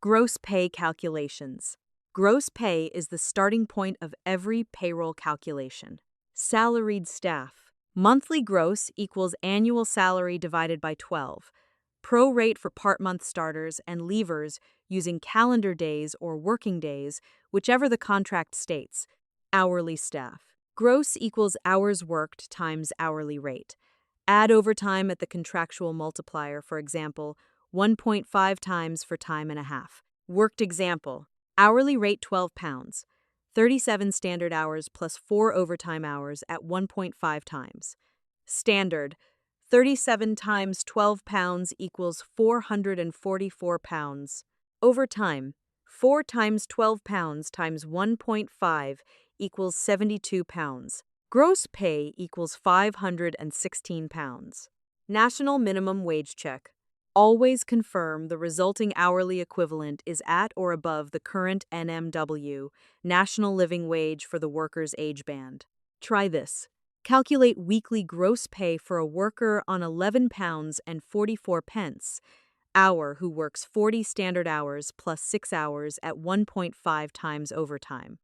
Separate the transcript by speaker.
Speaker 1: Gross pay calculations. Gross pay is the starting point of every payroll calculation. Salaried staff. Monthly gross equals annual salary divided by 12. Prorate for part-month starters and leavers using calendar days or working days, whichever the contract states. Hourly staff. Gross equals hours worked times hourly rate. Add overtime at the contractual multiplier, for example, 1.5 times for time and a half. Worked example, hourly rate £12, 37 standard hours plus 4 overtime hours at 1.5 times. Standard, 37 times £12 equals £444. Overtime, 4 times £12 times 1.5 equals £72. Gross pay equals £516. National minimum wage check. Always confirm the resulting hourly equivalent is at or above the current NMW, National Living Wage for the worker's age band. Try this. Calculate weekly gross pay for a worker on £11.44 hour who works 40 standard hours plus 6 hours at 1.5 times overtime.